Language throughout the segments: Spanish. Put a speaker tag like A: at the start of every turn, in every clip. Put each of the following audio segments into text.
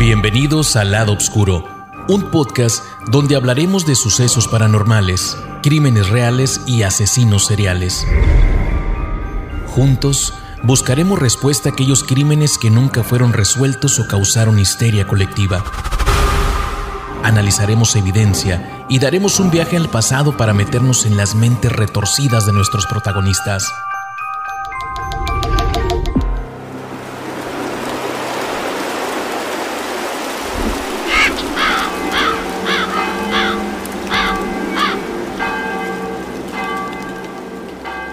A: Bienvenidos al Lado Oscuro, un podcast donde hablaremos de sucesos paranormales, crímenes reales y asesinos seriales. Juntos buscaremos respuesta a aquellos crímenes que nunca fueron resueltos o causaron histeria colectiva. Analizaremos evidencia y daremos un viaje al pasado para meternos en las mentes retorcidas de nuestros protagonistas.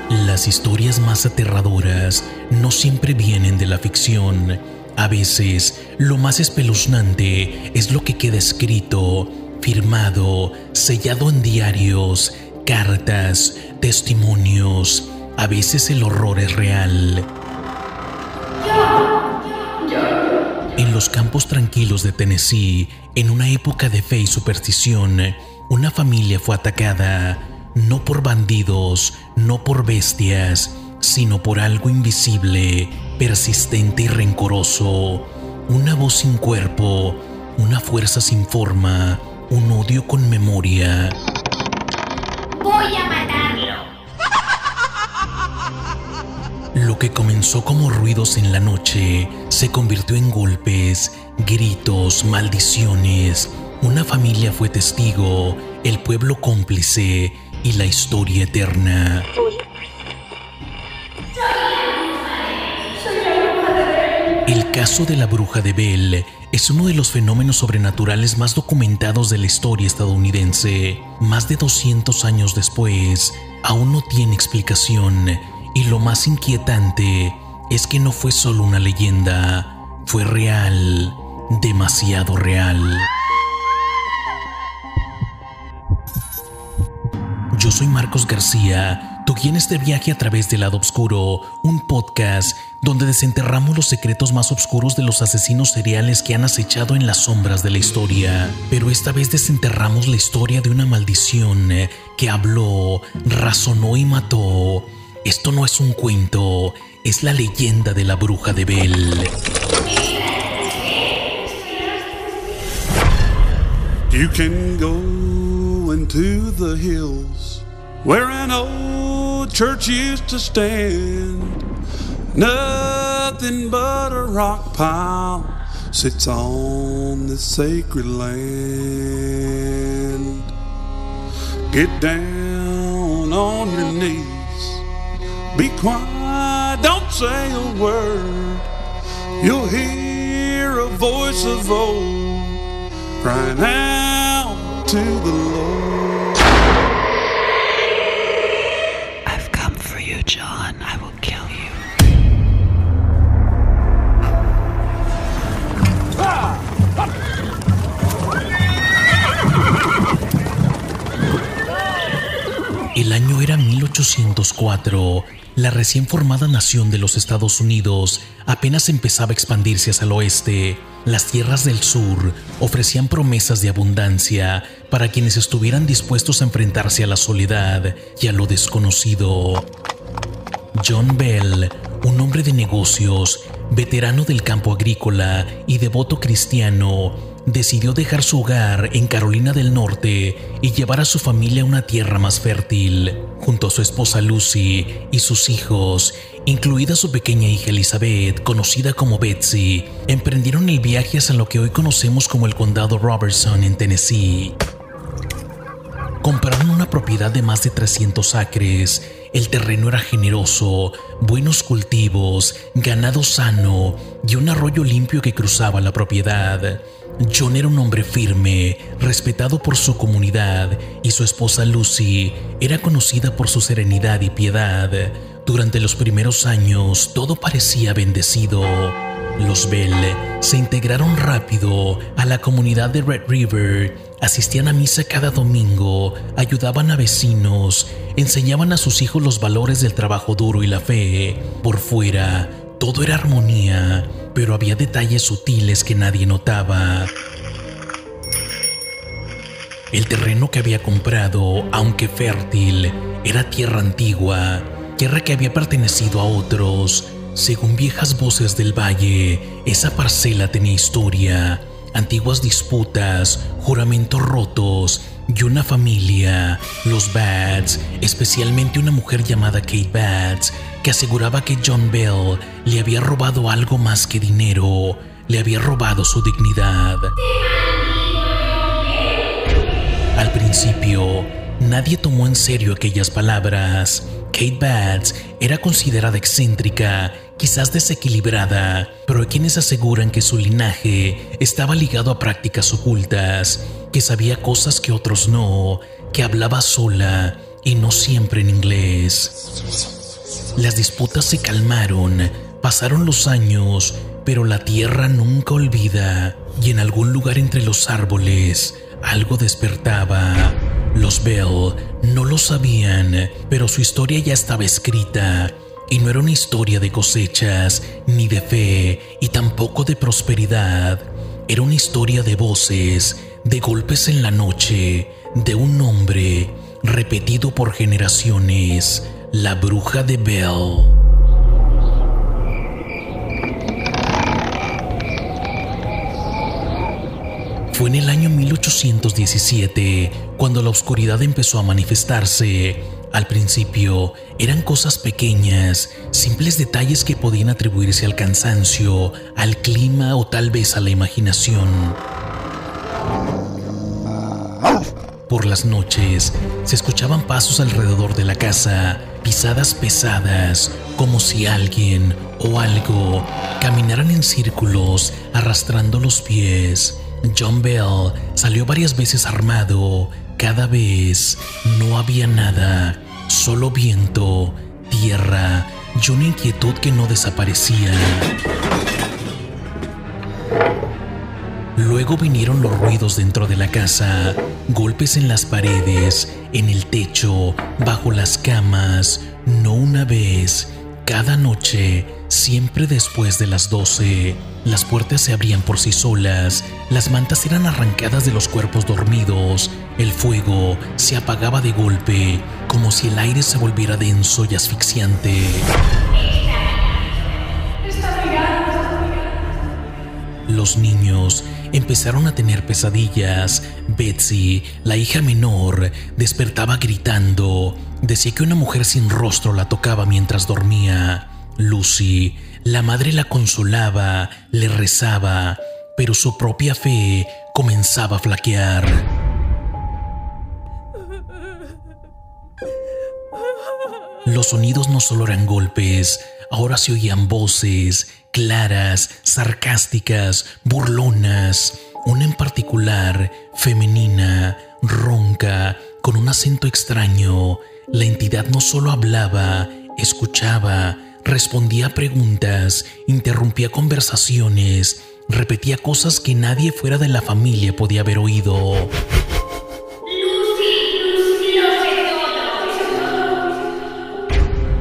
A: Las historias más aterradoras no siempre vienen de la ficción. A veces, lo más espeluznante es lo que queda escrito, firmado, sellado en diarios, cartas, testimonios. A veces el horror es real. En los campos tranquilos de Tennessee, en una época de fe y superstición, una familia fue atacada. No por bandidos, no por bestias, sino por algo invisible, persistente y rencoroso. Una voz sin cuerpo, una fuerza sin forma, un odio con memoria.
B: ¡Voy a matarlo!
A: Lo que comenzó como ruidos en la noche se convirtió en golpes, gritos, maldiciones. Una familia fue testigo, el pueblo cómplice y la historia eterna. El caso de la bruja de Bell es uno de los fenómenos sobrenaturales más documentados de la historia estadounidense. Más de 200 años después, aún no tiene explicación, y lo más inquietante es que no fue solo una leyenda, fue real, demasiado real. Yo soy Marcos García, tu guía en este viaje a través del Lado Oscuro, un podcast donde desenterramos los secretos más oscuros de los asesinos seriales que han acechado en las sombras de la historia. Pero esta vez desenterramos la historia de una maldición que habló, razonó y mató. Esto no es un cuento, es la leyenda de la bruja de Bell.
C: You can go into the hills where an old church used to stand. Nothing but a rock pile sits on the sacred land. Get down on your knees, be quiet, don't say a word. You'll hear a voice of old crying out to the Lord.
D: I've come for you, John. I will kill you.
A: El año era 1804. La recién formada nación de los Estados Unidos apenas empezaba a expandirse hacia el oeste. Las tierras del sur ofrecían promesas de abundancia para quienes estuvieran dispuestos a enfrentarse a la soledad y a lo desconocido. John Bell, un hombre de negocios, veterano del campo agrícola y devoto cristiano, decidió dejar su hogar en Carolina del Norte y llevar a su familia a una tierra más fértil. Junto a su esposa Lucy y sus hijos, incluida su pequeña hija Elizabeth, conocida como Betsy, emprendieron el viaje hacia lo que hoy conocemos como el condado Robertson en Tennessee. Compraron una propiedad de más de 300 acres. El terreno era generoso, buenos cultivos, ganado sano y un arroyo limpio que cruzaba la propiedad. John era un hombre firme, respetado por su comunidad, y su esposa Lucy era conocida por su serenidad y piedad. Durante los primeros años, todo parecía bendecido. Los Bell se integraron rápido a la comunidad de Red River, asistían a misa cada domingo, ayudaban a vecinos, enseñaban a sus hijos los valores del trabajo duro y la fe. Por fuera, todo era armonía, pero había detalles sutiles que nadie notaba. El terreno que había comprado, aunque fértil, era tierra antigua, tierra que había pertenecido a otros. Según viejas voces del valle, esa parcela tenía historia. antiguas disputas, juramentos rotos y una familia, los Batts, especialmente una mujer llamada Kate Batts, que aseguraba que John Bell le había robado algo más que dinero, le había robado su dignidad. Al principio, nadie tomó en serio aquellas palabras. Kate Batts era considerada excéntrica, quizás desequilibrada, pero hay quienes aseguran que su linaje estaba ligado a prácticas ocultas, que sabía cosas que otros no, que hablaba sola y no siempre en inglés. Las disputas se calmaron, pasaron los años, pero la tierra nunca olvida, y en algún lugar entre los árboles algo despertaba. Los Bell no lo sabían, pero su historia ya estaba escrita, y no era una historia de cosechas, ni de fe, y tampoco de prosperidad. Era una historia de voces, de golpes en la noche, de un nombre repetido por generaciones: la bruja de Bell. Fue en el año 1817 cuando la oscuridad empezó a manifestarse. Al principio eran cosas pequeñas, simples detalles que podían atribuirse al cansancio, al clima o tal vez a la imaginación. Por las noches se escuchaban pasos alrededor de la casa, pisadas pesadas, como si alguien o algo caminaran en círculos arrastrando los pies. John Bell salió varias veces armado. Cada vez no había nada, solo viento, tierra y una inquietud que no desaparecía. Luego vinieron los ruidos dentro de la casa, golpes en las paredes, en el techo, bajo las camas, no una vez, cada noche, siempre después de las 12. Las puertas se abrían por sí solas, las mantas eran arrancadas de los cuerpos dormidos, el fuego se apagaba de golpe, como si el aire se volviera denso y asfixiante. Los niños empezaron a tener pesadillas. Betsy, la hija menor, despertaba gritando. Decía que una mujer sin rostro la tocaba mientras dormía. Lucy, la madre, la consolaba, le rezaba, pero su propia fe comenzaba a flaquear. Los sonidos no solo eran golpes, ahora se oían voces claras, sarcásticas, burlonas. Una en particular, femenina, ronca, con un acento extraño. La entidad no solo hablaba, escuchaba, respondía a preguntas, interrumpía conversaciones, repetía cosas que nadie fuera de la familia podía haber oído.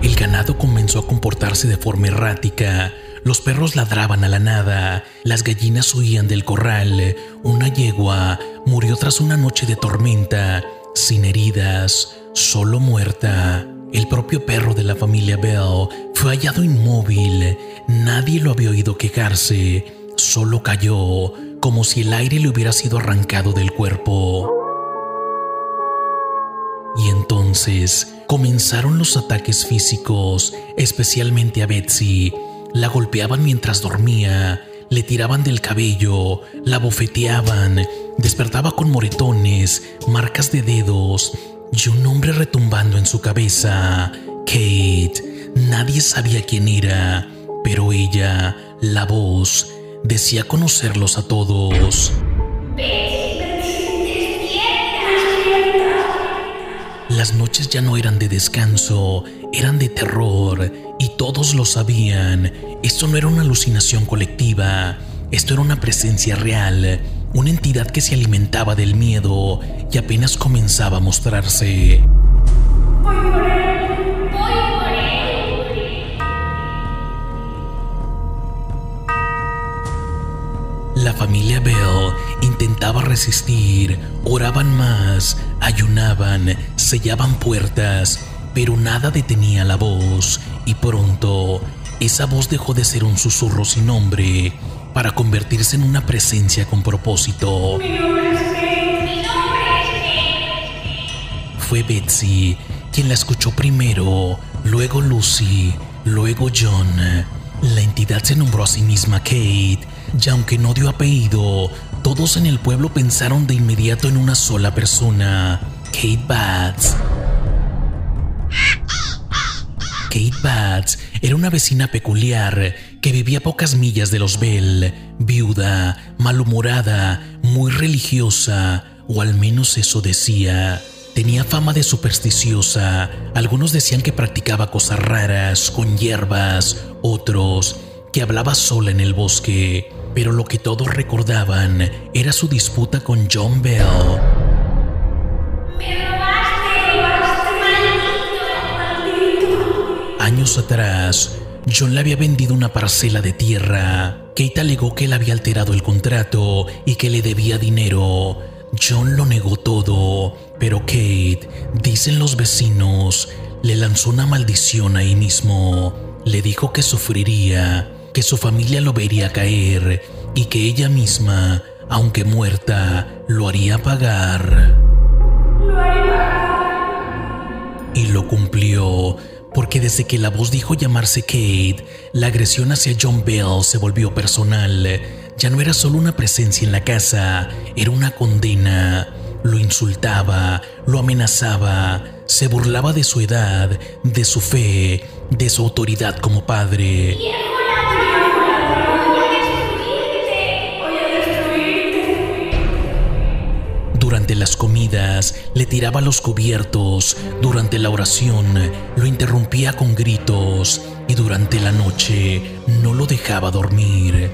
A: El ganado comenzó a comportarse de forma errática. Los perros ladraban a la nada, las gallinas huían del corral. Una yegua murió tras una noche de tormenta, sin heridas, solo muerta. El propio perro de la familia Bell fue hallado inmóvil. Nadie lo había oído quejarse, solo cayó, como si el aire le hubiera sido arrancado del cuerpo. Y entonces comenzaron los ataques físicos, especialmente a Betsy. La golpeaban mientras dormía, le tiraban del cabello, la bofeteaban, despertaba con moretones, marcas de dedos y un nombre retumbando en su cabeza: Kate. Nadie sabía quién era, pero ella, la voz, decía conocerlos a todos. Las noches ya no eran de descanso, eran de terror, y todos lo sabían. Esto no era una alucinación colectiva, esto era una presencia real, una entidad que se alimentaba del miedo y apenas comenzaba a mostrarse.
B: Voy por él, voy por él.
A: La familia Bell intentaba resistir, oraban más, ayunaban, sellaban puertas, pero nada detenía la voz, y pronto esa voz dejó de ser un susurro sin nombre para convertirse en una presencia con propósito.
B: Mi nombre es Kate.
A: Fue Betsy quien la escuchó primero, luego Lucy, luego John. La entidad se nombró a sí misma Kate, y aunque no dio apellido, todos en el pueblo pensaron de inmediato en una sola persona, Kate Batts. Kate Batts era una vecina peculiar que vivía a pocas millas de los Bell, viuda, malhumorada, muy religiosa, o al menos eso decía. Tenía fama de supersticiosa. Algunos decían que practicaba cosas raras con hierbas, otros que hablaba sola en el bosque, pero lo que todos recordaban era su disputa con John Bell.
B: Me robaste, maldito.
A: Años atrás, John le había vendido una parcela de tierra. Kate alegó que él había alterado el contrato y que le debía dinero. John lo negó todo, pero Kate, dicen los vecinos, le lanzó una maldición ahí mismo. Le dijo que sufriría, que su familia lo vería caer y que ella misma, aunque muerta, lo haría pagar. Y lo cumplió, porque desde que la voz dijo llamarse Kate, la agresión hacia John Bell se volvió personal. Ya no era solo una presencia en la casa, era una condena. Lo insultaba, lo amenazaba, se burlaba de su edad, de su fe, de su autoridad como padre. Durante las comidas le tiraba los cubiertos, durante la oración lo interrumpía con gritos y durante la noche no lo dejaba dormir.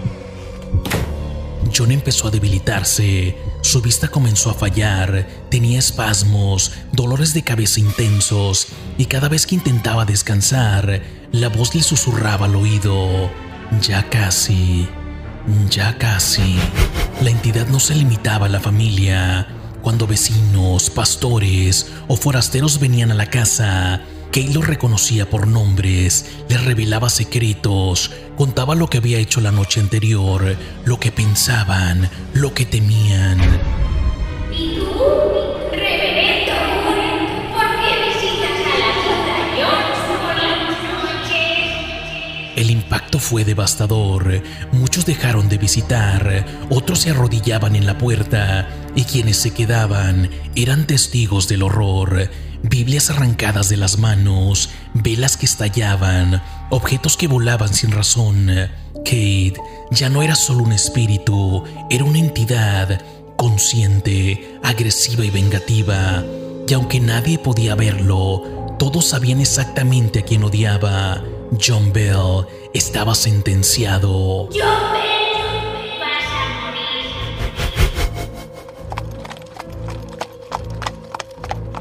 A: John empezó a debilitarse, su vista comenzó a fallar, tenía espasmos, dolores de cabeza intensos y cada vez que intentaba descansar, la voz le susurraba al oído: ya casi, ya casi. La entidad no se limitaba a la familia. Cuando vecinos, pastores o forasteros venían a la casa, Kate los reconocía por nombres, les revelaba secretos, contaba lo que había hecho la noche anterior, lo que pensaban, lo que temían.
B: ¿Y tú, reverendo, por qué visitas a la viuda Jones por las noches?
A: El impacto fue devastador. Muchos dejaron de visitar, otros se arrodillaban en la puerta y quienes se quedaban eran testigos del horror. Biblias arrancadas de las manos, velas que estallaban, objetos que volaban sin razón. Kate ya no era solo un espíritu, era una entidad consciente, agresiva y vengativa. Y aunque nadie podía verlo, todos sabían exactamente a quién odiaba. John Bell estaba sentenciado.
B: John Bell, vas a morir.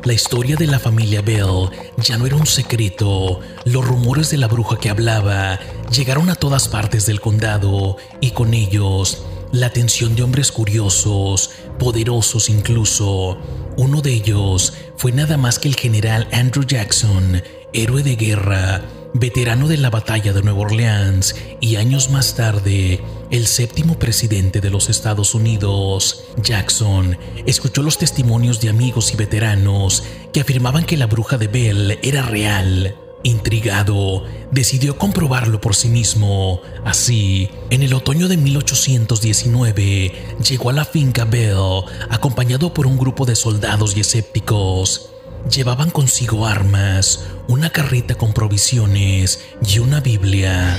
A: La historia de la familia Bell ya no era un secreto. Los rumores de la bruja que hablaba llegaron a todas partes del condado y con ellos la atención de hombres curiosos, poderosos incluso. Uno de ellos fue nada más que el general Andrew Jackson, héroe de guerra, veterano de la batalla de Nueva Orleans y años más tarde, el 7º presidente de los Estados Unidos. Jackson escuchó los testimonios de amigos y veteranos que afirmaban que la bruja de Bell era real. Intrigado, decidió comprobarlo por sí mismo. Así, en el otoño de 1819, llegó a la finca Bell acompañado por un grupo de soldados y escépticos. Llevaban consigo armas, una carreta con provisiones y una Biblia.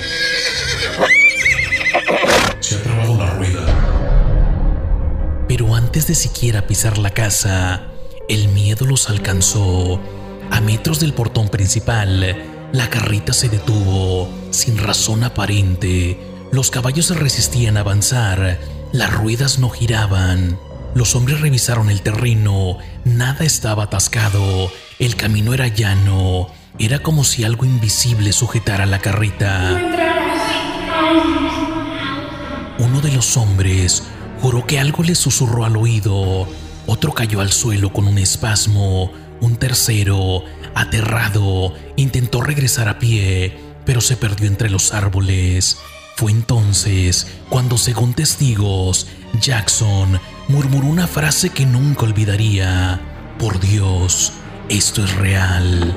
E: Se ha trabado la rueda.
A: Pero antes de siquiera pisar la casa, el miedo los alcanzó. A metros del portón principal, la carreta se detuvo, sin razón aparente. Los caballos se resistían a avanzar, las ruedas no giraban. Los hombres revisaron el terreno, nada estaba atascado, el camino era llano, era como si algo invisible sujetara la carreta. Uno de los hombres juró que algo le susurró al oído, otro cayó al suelo con un espasmo, un tercero, aterrado, intentó regresar a pie, pero se perdió entre los árboles. Fue entonces cuando, según testigos, Jackson murmuró una frase que nunca olvidaría: "Por Dios, esto es real".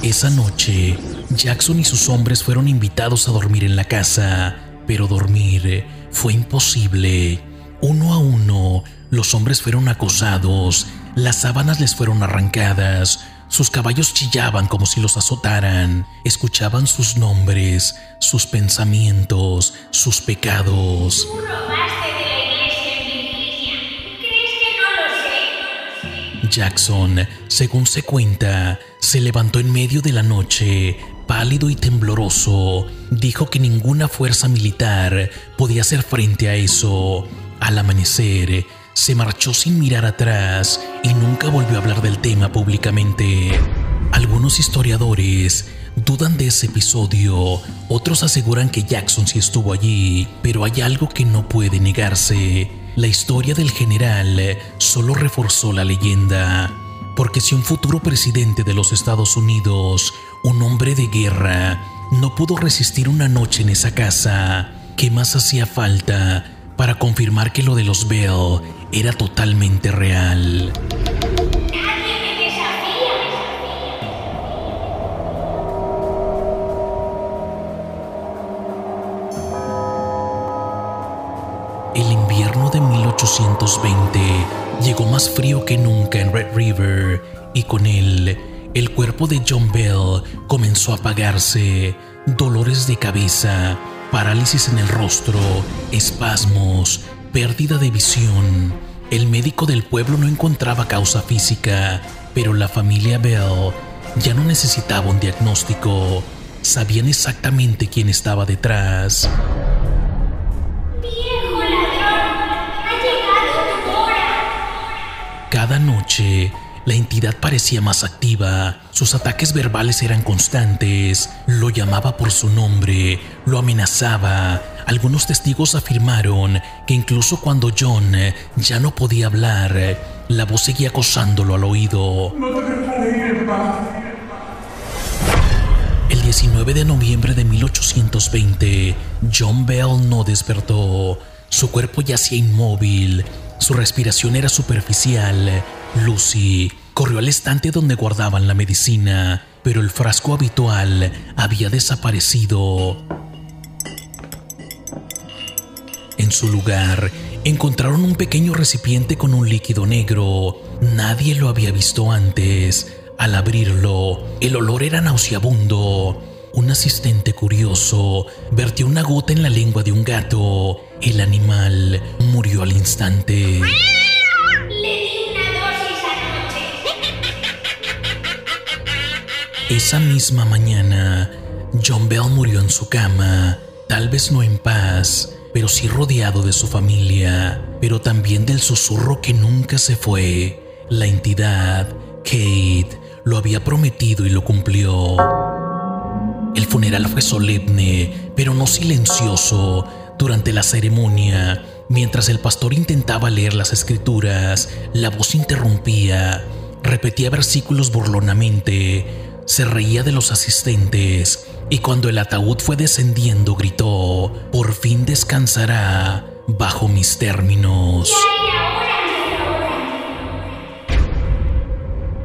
A: Esa noche, Jackson y sus hombres fueron invitados a dormir en la casa, pero dormir fue imposible. Uno a uno, los hombres fueron acosados, las sábanas les fueron arrancadas, sus caballos chillaban como si los azotaran, escuchaban sus nombres, sus pensamientos, sus pecados.
B: Tú robaste de la iglesia en Virginia. ¿Crees que no lo sé?
A: Jackson, según se cuenta, se levantó en medio de la noche, pálido y tembloroso. Dijo que ninguna fuerza militar podía hacer frente a eso. Al amanecer, se marchó sin mirar atrás y nunca volvió a hablar del tema públicamente. Algunos historiadores dudan de ese episodio, otros aseguran que Jackson sí estuvo allí, pero hay algo que no puede negarse. La historia del general solo reforzó la leyenda, porque si un futuro presidente de los Estados Unidos, un hombre de guerra, no pudo resistir una noche en esa casa, ¿qué más hacía falta para confirmar que lo de los Bell era totalmente real?
B: Nadie me desafía.
A: El invierno de 1820 llegó más frío que nunca en Red River, y con él, el cuerpo de John Bell comenzó a apagarse. Dolores de cabeza, parálisis en el rostro, espasmos, pérdida de visión. El médico del pueblo no encontraba causa física, pero la familia Bell ya no necesitaba un diagnóstico. Sabían exactamente quién estaba detrás.
B: ¡Viejo ladrón! ¡Ha llegado tu hora!
A: Cada noche, la entidad parecía más activa. Sus ataques verbales eran constantes. Lo llamaba por su nombre, lo amenazaba. Algunos testigos afirmaron que incluso cuando John ya no podía hablar, la voz seguía acosándolo al oído. El 19 de noviembre de 1820, John Bell no despertó. Su cuerpo yacía inmóvil. Su respiración era superficial. Lucy corrió al estante donde guardaban la medicina, pero el frasco habitual había desaparecido. En su lugar, encontraron un pequeño recipiente con un líquido negro. Nadie lo había visto antes. Al abrirlo, el olor era nauseabundo. Un asistente curioso vertió una gota en la lengua de un gato. El animal murió al instante.
B: Le di una dosis anoche.
A: Esa misma mañana, John Bell murió en su cama, tal vez no en paz, pero sí rodeado de su familia, pero también del susurro que nunca se fue. La entidad, Kate, lo había prometido y lo cumplió. El funeral fue solemne, pero no silencioso. Durante la ceremonia, mientras el pastor intentaba leer las escrituras, la voz interrumpía, repetía versículos burlonamente, se reía de los asistentes, y cuando el ataúd fue descendiendo gritó: "Por fin descansará bajo mis términos".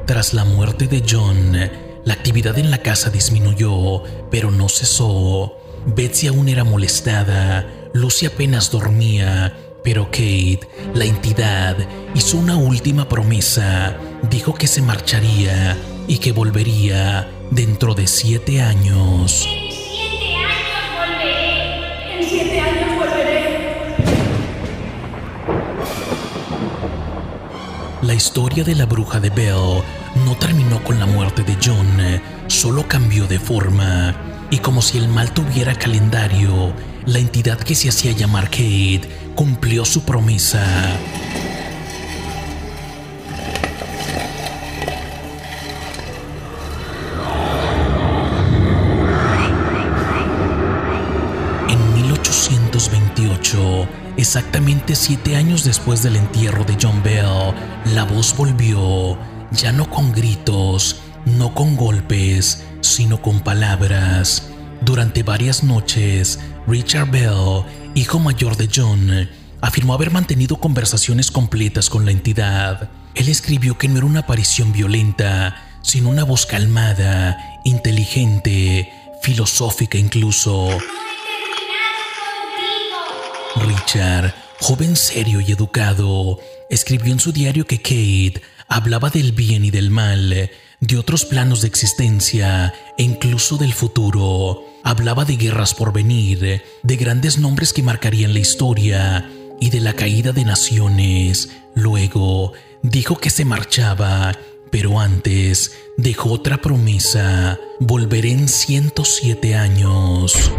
A: Tras la muerte de John, la actividad en la casa disminuyó, pero no cesó. Betsy aún era molestada, Lucy apenas dormía, pero Kate, la entidad, hizo una última promesa. Dijo que se marcharía y que volvería dentro de 7 años.
B: En 7 años volveré.
F: En 7 años volveré.
A: La historia de la bruja de Bell no terminó con la muerte de John, solo cambió de forma. Y como si el mal tuviera calendario, la entidad que se hacía llamar Kate cumplió su promesa. En 1828, exactamente 7 años después del entierro de John Bell, la voz volvió, ya no con gritos, no con golpes, sino con palabras. Durante varias noches, Richard Bell, hijo mayor de John, afirmó haber mantenido conversaciones completas con la entidad. Él escribió que no era una aparición violenta, sino una voz calmada, inteligente, filosófica incluso. Richard, joven serio y educado, escribió en su diario que Kate hablaba del bien y del mal, de otros planos de existencia e incluso del futuro. Hablaba de guerras por venir, de grandes nombres que marcarían la historia y de la caída de naciones. Luego dijo que se marchaba, pero antes dejó otra promesa: volveré en 107 años.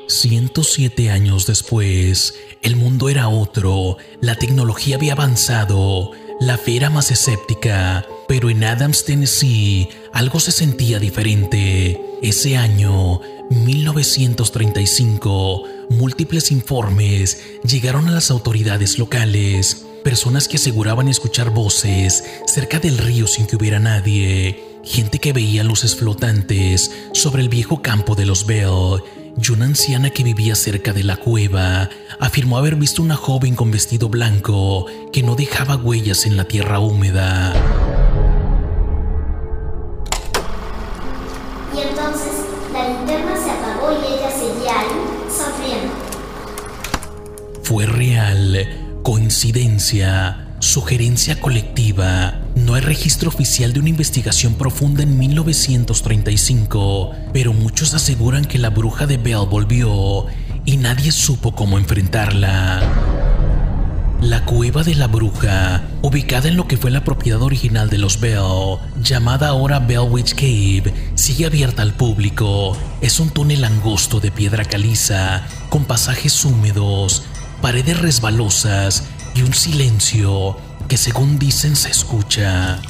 A: 107 años después, el mundo era otro, la tecnología había avanzado, la fe era más escéptica, pero en Adams, Tennessee, algo se sentía diferente. Ese año, 1935, múltiples informes llegaron a las autoridades locales, personas que aseguraban escuchar voces cerca del río sin que hubiera nadie, gente que veía luces flotantes sobre el viejo campo de los Bell, y una anciana que vivía cerca de la cueva afirmó haber visto una joven con vestido blanco que no dejaba huellas en la tierra húmeda.
G: Y entonces la linterna se apagó y ella seguía ahí, sonriendo.
A: Fue real, coincidencia, sugerencia colectiva. No hay registro oficial de una investigación profunda en 1935, pero muchos aseguran que la bruja de Bell volvió y nadie supo cómo enfrentarla. La cueva de la bruja, ubicada en lo que fue la propiedad original de los Bell, llamada ahora Bell Witch Cave, sigue abierta al público. Es un túnel angosto de piedra caliza, con pasajes húmedos, paredes resbalosas y un silencio que, según dicen, se escucha.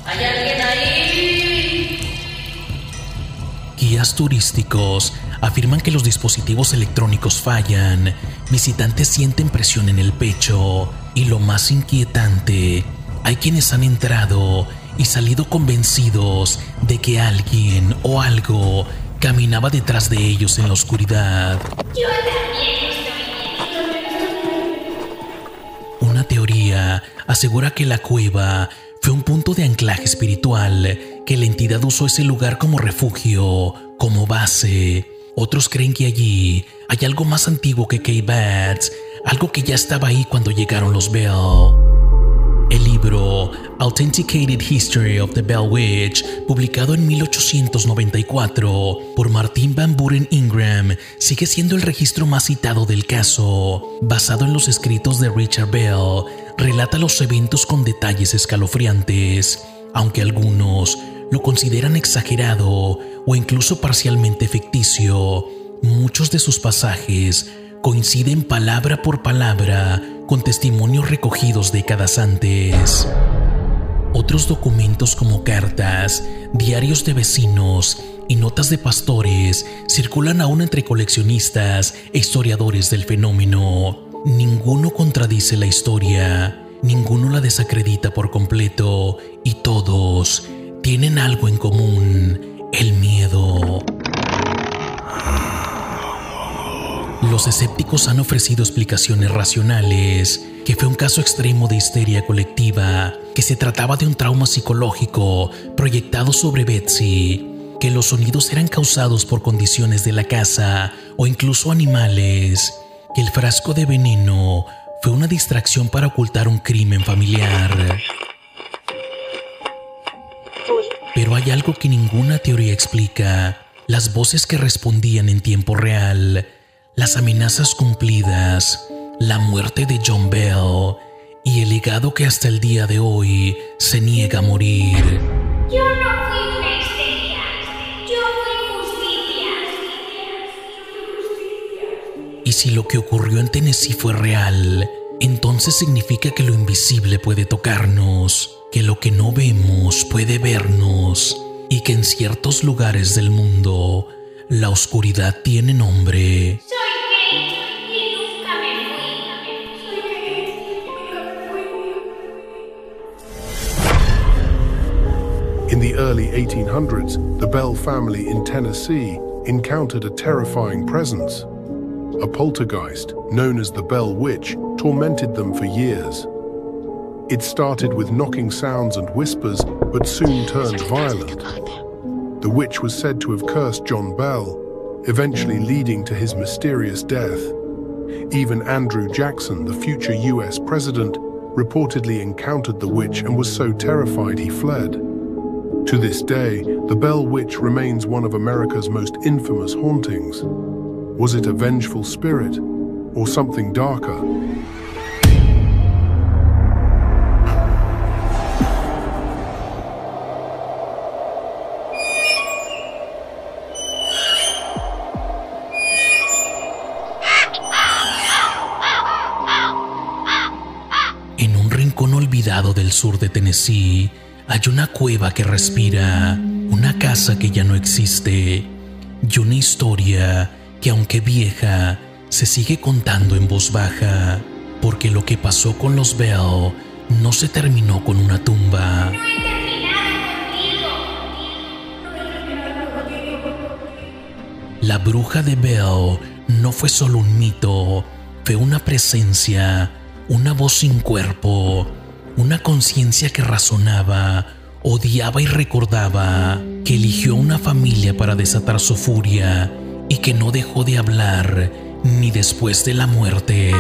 F: ¿Hay alguien ahí?
A: Guías turísticos afirman que los dispositivos electrónicos fallan, visitantes sienten presión en el pecho y, lo más inquietante, hay quienes han entrado y salido convencidos de que alguien o algo caminaba detrás de ellos en la oscuridad.
B: Yo también estoy viendo.
A: Una teoría asegura que la cueva fue un punto de anclaje espiritual, que la entidad usó ese lugar como refugio, como base. Otros creen que allí hay algo más antiguo que Cave Bats, algo que ya estaba ahí cuando llegaron los Bell. El libro Authenticated History of the Bell Witch, publicado en 1894 por Martin Van Buren Ingram, sigue siendo el registro más citado del caso. Basado en los escritos de Richard Bell, relata los eventos con detalles escalofriantes, aunque algunos lo consideran exagerado o incluso parcialmente ficticio. Muchos de sus pasajes coinciden palabra por palabra con testimonios recogidos décadas antes. Otros documentos, como cartas, diarios de vecinos y notas de pastores, circulan aún entre coleccionistas e historiadores del fenómeno. Ninguno contradice la historia, ninguno la desacredita por completo, y todos tienen algo en común: el miedo. Los escépticos han ofrecido explicaciones racionales, que fue un caso extremo de histeria colectiva, que se trataba de un trauma psicológico proyectado sobre Betsy, que los sonidos eran causados por condiciones de la casa o incluso animales, que el frasco de veneno fue una distracción para ocultar un crimen familiar. Pero hay algo que ninguna teoría explica: las voces que respondían en tiempo real, las amenazas cumplidas, la muerte de John Bell y el legado que hasta el día de hoy se niega a morir.
B: Yo no fui una histeria. Yo fui justicia.
A: Y si lo que ocurrió en Tennessee fue real, entonces significa que lo invisible puede tocarnos, que lo que no vemos puede vernos, y que en ciertos lugares del mundo la oscuridad tiene nombre.
B: Soy Kate y nunca me fui.
H: In the early 1800s, the Bell family in Tennessee encountered a terrifying presence. A poltergeist, known as the Bell Witch, tormented them for years. It started with knocking sounds and whispers, but soon turned violent. The witch was said to have cursed John Bell, eventually leading to his mysterious death. Even Andrew Jackson, the future US president, reportedly encountered the witch and was so terrified he fled. To this day, the Bell Witch remains one of America's most infamous hauntings. Was it a vengeful spirit or something darker?
A: En un rincón olvidado del sur de Tennessee, hay una cueva que respira, una casa que ya no existe y una historia que, aunque vieja, se sigue contando en voz baja, porque lo que pasó con los Bell no se terminó con una tumba.
B: No he terminado contigo.
A: La bruja de Bell no fue solo un mito, fue una presencia, una voz sin cuerpo, una conciencia que razonaba, odiaba y recordaba, que eligió una familia para desatar su furia y que no dejó de hablar ni después de la muerte.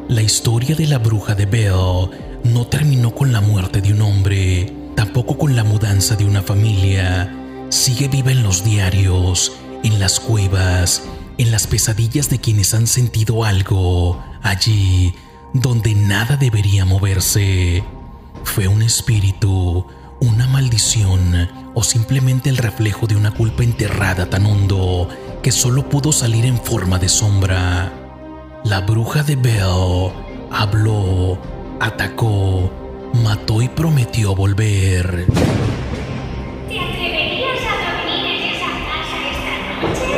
A: La historia de la bruja de Bell no terminó con la muerte de un hombre, tampoco con la mudanza de una familia. Sigue viva en los diarios, en las cuevas, en las pesadillas de quienes han sentido algo allí donde nada debería moverse. ¿Fue un espíritu, una maldición o simplemente el reflejo de una culpa enterrada tan hondo que solo pudo salir en forma de sombra? La bruja de Bell habló, atacó, mató y prometió volver.
B: ¿Te atreverías a dormir en esa casa esta noche?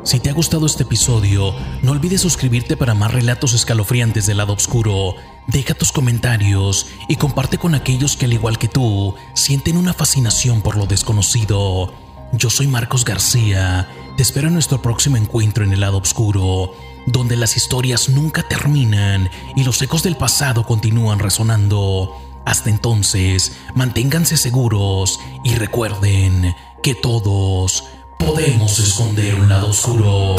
A: Si te ha gustado este episodio, no olvides suscribirte para más relatos escalofriantes del lado oscuro. Deja tus comentarios y comparte con aquellos que, al igual que tú, sienten una fascinación por lo desconocido. Yo soy Marcos García. Te espero en nuestro próximo encuentro en el lado oscuro, donde las historias nunca terminan y los ecos del pasado continúan resonando. Hasta entonces, manténganse seguros y recuerden que todos podemos esconder un lado oscuro.